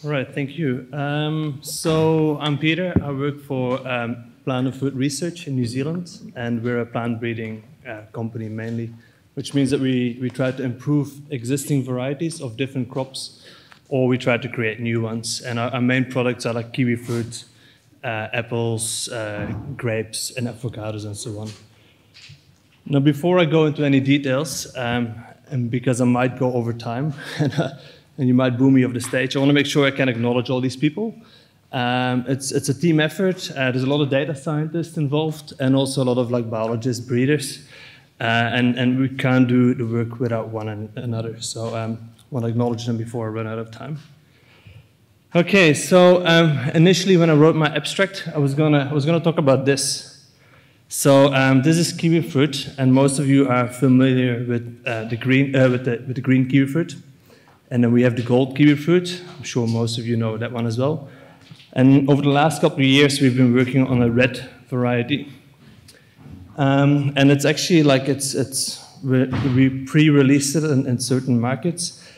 All right, thank you. So I'm Peter. I work for Plant and Food Research in New Zealand, and we're a plant breeding company mainly, which means that we try to improve existing varieties of different crops, or we try to create new ones. And our main products are like kiwi fruit, apples, grapes, and avocados, and so on. Now, before I go into any details, and because I might go over time, and you might boo me off the stage, I want to make sure I can acknowledge all these people. It's a team effort. There's a lot of data scientists involved, and also a lot of like biologists, breeders, and we can't do the work without one another. So I want to acknowledge them before I run out of time. Okay, so initially when I wrote my abstract, I was gonna talk about this. So this is kiwi fruit, and most of you are familiar with the green kiwi fruit. And then we have the gold kiwi fruit. I'm sure most of you know that one as well. And over the last couple of years, we've been working on a red variety. And it's actually like we pre-released it in certain markets.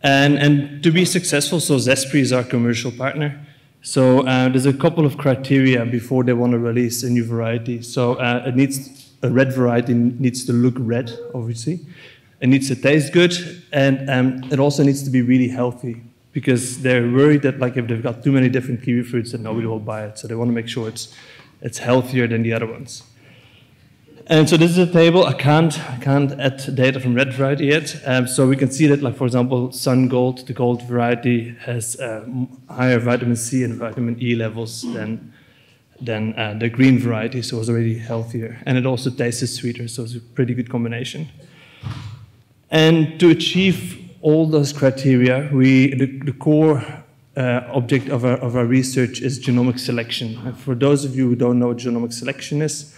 And to be successful, so Zespri is our commercial partner. So there's a couple of criteria before they want to release a new variety. So a red variety needs to look red, obviously. It needs to taste good, and it also needs to be really healthy, because they're worried that like if they've got too many different kiwi fruits, that nobody will buy it. So they want to make sure it's healthier than the other ones. And so this is a table. I can't add data from red variety yet. So we can see that, like for example, Sun Gold, the gold variety, has higher vitamin C and vitamin E levels than the green variety. So it's already healthier, and it also tastes sweeter. So it's a pretty good combination. And to achieve all those criteria, the core object of our research is genomic selection. And for those of you who don't know what genomic selection is,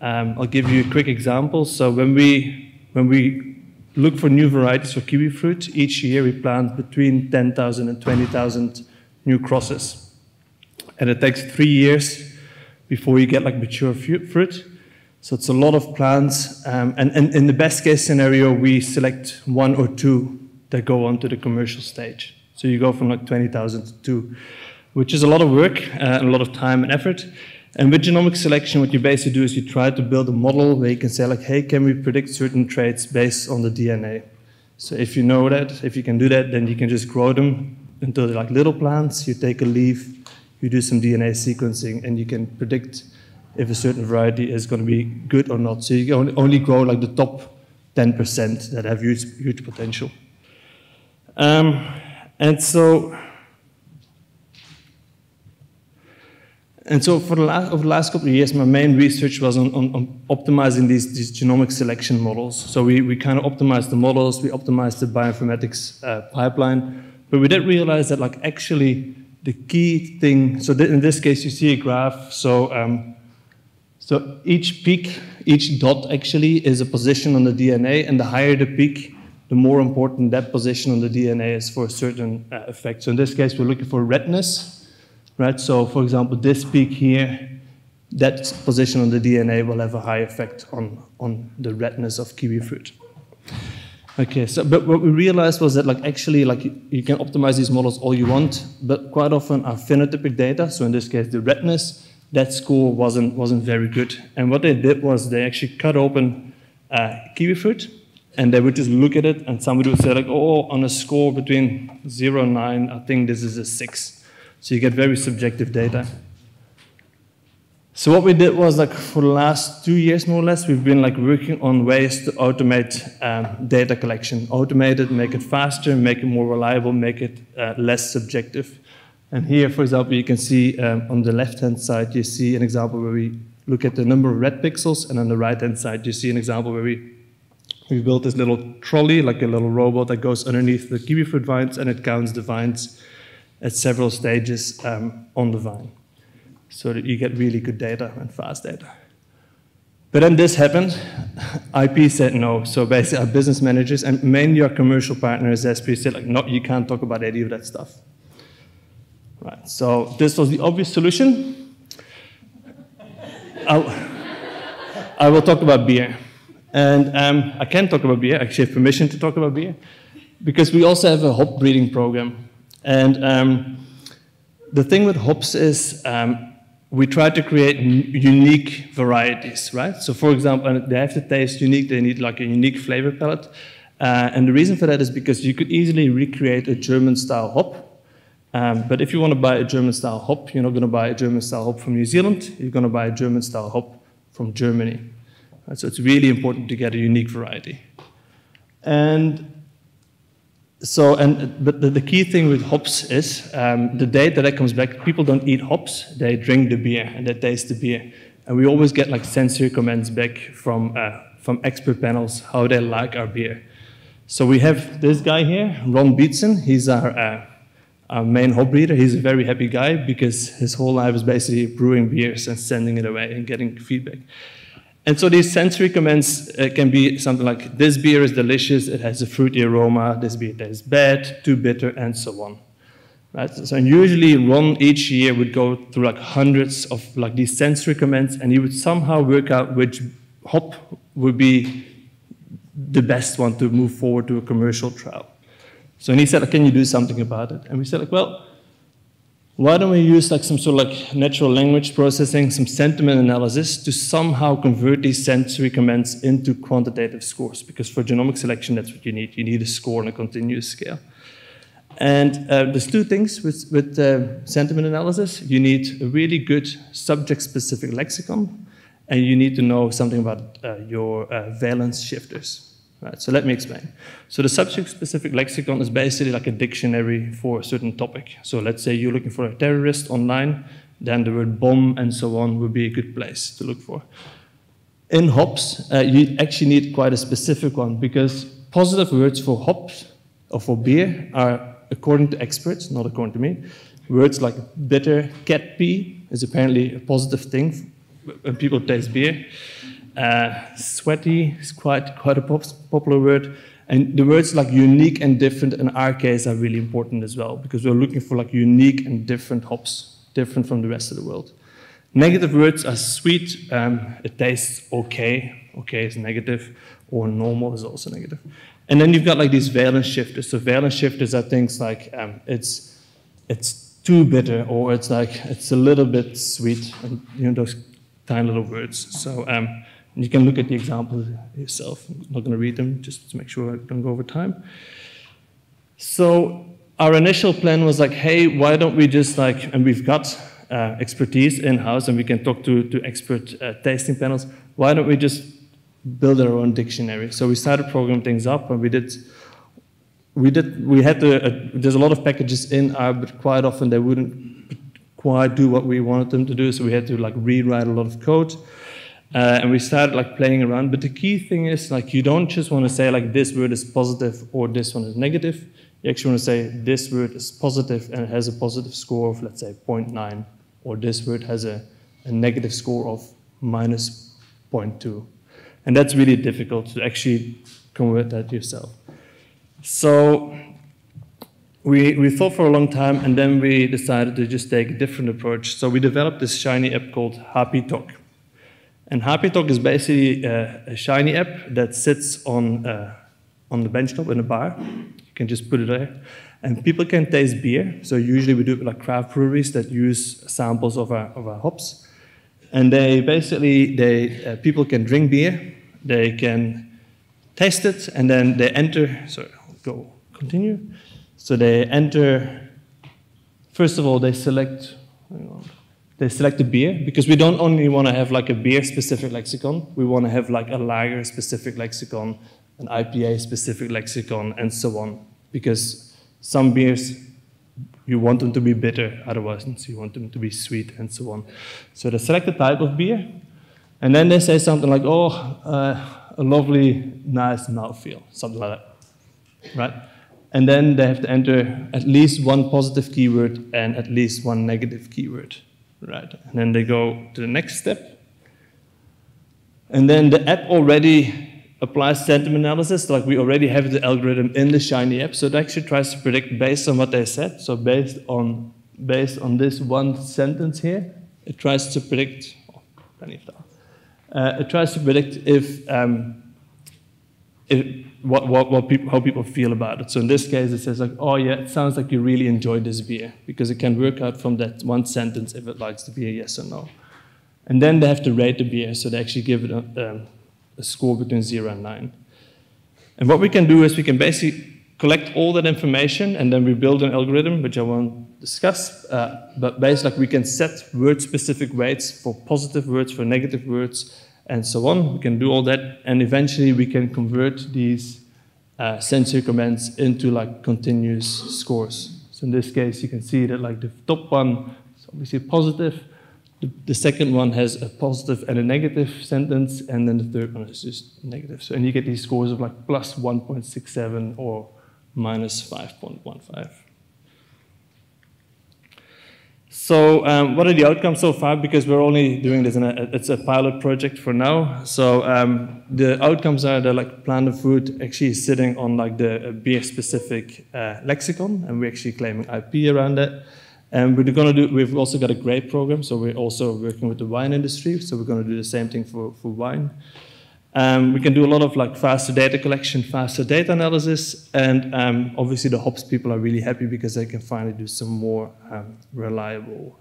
I'll give you a quick example. So when we look for new varieties for kiwi fruit, each year we plant between 10,000 and 20,000 new crosses. And it takes 3 years before you get like mature fruit. So it's a lot of plants, and in the best case scenario, we select 1 or 2 that go on to the commercial stage. So you go from like 20,000 to 2, which is a lot of work, and a lot of time and effort. And with genomic selection, what you basically do is you try to build a model where you can say like, hey, can we predict certain traits based on the DNA? So if you know that, if you can do that, then you can just grow them until they're like little plants. You take a leaf, you do some DNA sequencing, and you can predict if a certain variety is going to be good or not. So you can only grow like the top 10% that have huge potential. And so over the last couple of years, my main research was on optimizing these genomic selection models. So we kind of optimized the models, we optimized the bioinformatics pipeline, but we did realize that like actually the key thing, so in this case you see a graph, so each peak, each dot actually is a position on the DNA, and the higher the peak, the more important that position on the DNA is for a certain effect. So in this case, we're looking for redness, right? So for example, this peak here, that position on the DNA will have a high effect on the redness of kiwi fruit. Okay, so but what we realized was that like actually like you can optimize these models all you want, but quite often our phenotypic data, so in this case the redness, that score wasn't very good. And what they did was they actually cut open kiwi fruit, and they would just look at it, and somebody would say like, oh, on a score between 0 and 9, I think this is a 6. So you get very subjective data. So what we did was like for the last 2 years, more or less, we've been like working on ways to automate data collection. Automate it, make it faster, make it more reliable, make it less subjective. And here, for example, you can see on the left-hand side, you see an example where we look at the number of red pixels, and on the right-hand side, you see an example where we built this little trolley, like a little robot that goes underneath the kiwi fruit vines, and it counts the vines at several stages on the vine, so that you get really good data and fast data. But then this happened. IP said no. So basically, our business managers and mainly our commercial partners, SP, said like, no, you can't talk about any of that stuff. Right, so this was the obvious solution. I will talk about beer. And I can talk about beer. I actually have permission to talk about beer, because we also have a hop breeding program. And the thing with hops is we try to create unique varieties, right? So for example, they have to taste unique, they need like a unique flavor palette. And the reason for that is because you could easily recreate a German-style hop. But if you want to buy a German-style hop, you're not going to buy a German-style hop from New Zealand, you're going to buy a German-style hop from Germany. Right? So it's really important to get a unique variety. But the key thing with hops is the data that comes back, people don't eat hops, they drink the beer and they taste the beer. And we always get like sensory comments back from expert panels, how they like our beer. So we have this guy here, Ron Beetson, he's our main hop breeder. He's a very happy guy because his whole life is basically brewing beers and sending it away and getting feedback. And so these sensory comments can be something like, this beer is delicious, it has a fruity aroma, this beer tastes bad, too bitter, and so on. Right? So usually Ron each year would go through like hundreds of like these sensory comments, and he would somehow work out which hop would be the best one to move forward to a commercial trial. So and he said, can you do something about it? And we said, like, well, why don't we use like some sort of like natural language processing, some sentiment analysis to somehow convert these sensory comments into quantitative scores? Because for genomic selection, that's what you need. You need a score on a continuous scale. And there's two things with sentiment analysis. You need a really good subject-specific lexicon, and you need to know something about your valence shifters. Right, so let me explain. So the subject-specific lexicon is basically like a dictionary for a certain topic. So let's say you're looking for a terrorist online, then the word bomb and so on would be a good place to look for. In hops, you actually need quite a specific one because positive words for hops or for beer are, according to experts, not according to me, words like bitter, cat pee is apparently a positive thing when people taste beer. Sweaty is quite a popular word. And the words like unique and different in our case are really important as well because we're looking for like unique and different hops, different from the rest of the world. Negative words are sweet, it tastes okay, okay is negative, or normal is also negative. And then you've got like these valence shifters. So valence shifters are things like it's too bitter, or it's like it's a little bit sweet, and you know those tiny little words. So you can look at the examples yourself. I'm not going to read them, just to make sure I don't go over time. So our initial plan was like, hey, why don't we just like, and we've got expertise in-house, and we can talk to expert tasting panels. Why don't we just build our own dictionary? So we started programming things up, and there's a lot of packages in R, but quite often they wouldn't quite do what we wanted them to do, so we had to like rewrite a lot of code. And we started like playing around, but the key thing is like you don't just want to say like this word is positive or this one is negative. You actually want to say this word is positive and it has a positive score of, let's say, 0.9, or this word has a negative score of minus 0.2. And that's really difficult to actually convert that yourself. So we thought for a long time, and then we decided to just take a different approach. So we developed this Shiny app called Happy Talk. And Happy Talk is basically a Shiny app that sits on the benchtop in a bar. You can just put it there. And people can taste beer. So usually we do it with like craft breweries that use samples of our hops. And people can drink beer, they can taste it, and then they enter, continue. So they enter, first of all, they select the beer, because we don't only want to have like a beer-specific lexicon, we want to have like a lager-specific lexicon, an IPA-specific lexicon, and so on. Because some beers, you want them to be bitter, otherwise you want them to be sweet, and so on. So they select the type of beer, and then they say something like, a lovely, nice mouthfeel, something like that, right? And then they have to enter at least one positive keyword and at least one negative keyword. Right, and then they go to the next step. And then the app already applies sentiment analysis, like we already have the algorithm in the Shiny app, so it actually tries to predict based on what they said. So based on this one sentence here, it tries to predict, it tries to predict if how people feel about it. So in this case, it says like, oh yeah, it sounds like you really enjoyed this beer, because it can work out from that one sentence if it likes the beer, yes or no. And then they have to rate the beer, so they actually give it a score between 0 and 9. And what we can do is we can basically collect all that information, and then we build an algorithm, which I won't discuss, but basically we can set word-specific weights for positive words, for negative words, and so on. We can do all that, and eventually we can convert these sensory comments into like continuous scores. So in this case, you can see that like the top one is obviously positive, the second one has a positive and a negative sentence, and then the third one is just negative. So, and you get these scores of like plus 1.67 or minus 5.15. So what are the outcomes so far? Because we're only doing this, it's a pilot project for now. So the outcomes are that like Planet Food actually is sitting on like the beer-specific lexicon, and we're actually claiming IP around that. And we've also got a grape program, so we're also working with the wine industry. So we're going to do the same thing for wine. We can do a lot of like faster data collection, faster data analysis, and obviously the hops people are really happy because they can finally do some more reliable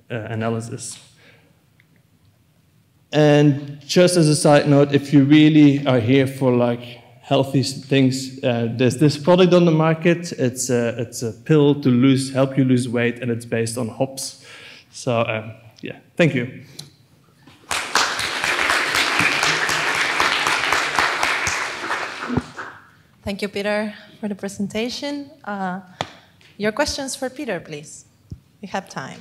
analysis. And just as a side note, if you really are here for like healthy things, there's this product on the market. It's a pill to help you lose weight, and it's based on hops. So yeah, thank you. Thank you, Peter, for the presentation. Your questions for Peter, please. We have time.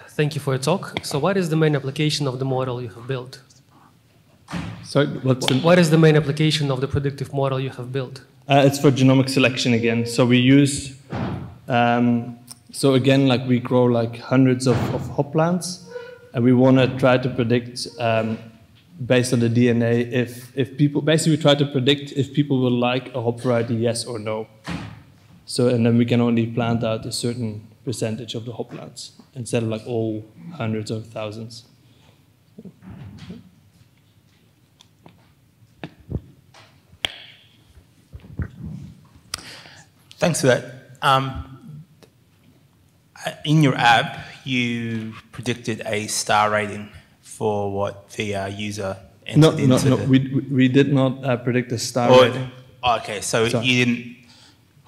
Thank you for your talk. So what is the main application of the model you have built? Sorry, what is the main application of the predictive model you have built? It's for genomic selection again. So we use, so again, like we grow like hundreds of hop plants, and we want to try to predict based on the DNA if people, basically we try to predict if people will like a hop variety, yes or no. So, and then we can only plant out a certain percentage of the hop plants instead of like all hundreds of thousands. Thanks for that. In your app, you predicted a star rating for what the user entered into. No, we did not predict a star rating. Okay, so you didn't.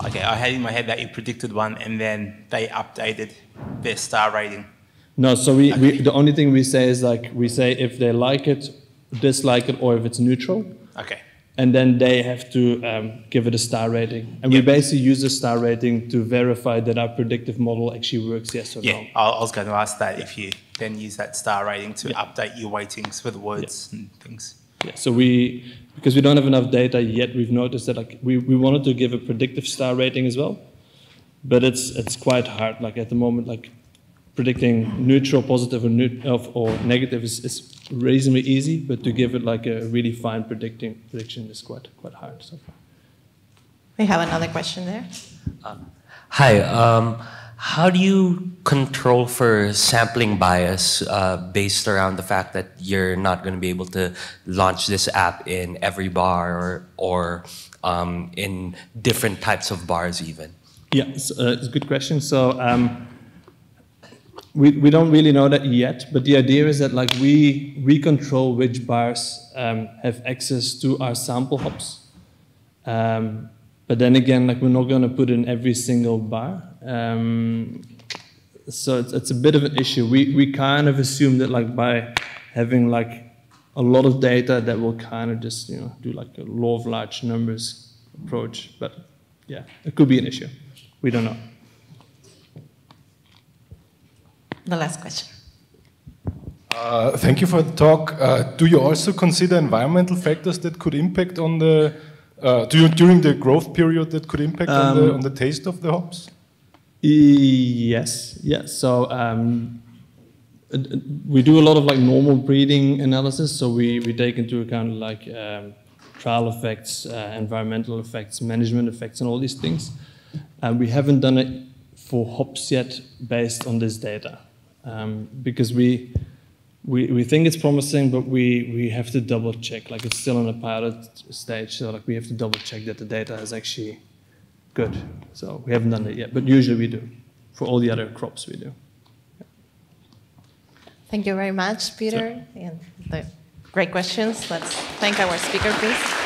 Okay, I had in my head that you predicted one and then they updated their star rating. No, so the only thing we say is like, we say if they like it, dislike it, or if it's neutral. Okay. And then they have to give it a star rating. And we basically use a star rating to verify that our predictive model actually works, yes or no. Yeah, I was going to ask that if you then use that star rating to update your weightings for the words and things. Yeah, so because we don't have enough data yet, we've noticed that like we wanted to give a predictive star rating as well, but it's quite hard. Like at the moment, like predicting neutral, positive, or negative is reasonably easy, but to give it like a really fine prediction is quite hard so far. We have another question there. Hi. How do you control for sampling bias based around the fact that you're not going to be able to launch this app in every bar or in different types of bars even? Yeah, it's a good question. So we don't really know that yet, but the idea is that like we control which bars have access to our sample hops. But then again, like we're not going to put in every single bar. So it's a bit of an issue. We kind of assume that like by having like a lot of data that will kind of just do like a law of large numbers approach. But yeah, it could be an issue. We don't know. The last question. Thank you for the talk. Do you also consider environmental factors that could impact on the during the growth period that could impact on the taste of the hops? Yes. So we do a lot of like normal breeding analysis. So we take into account like trial effects, environmental effects, management effects, and all these things. And we haven't done it for hops yet based on this data, because we think it's promising, but we have to double check. Like, it's still in a pilot stage, so like we have to double check that the data is actually good. So we haven't done it yet, but usually we do. For all the other crops, we do. Thank you very much, Peter, and the great questions. Let's thank our speaker, please.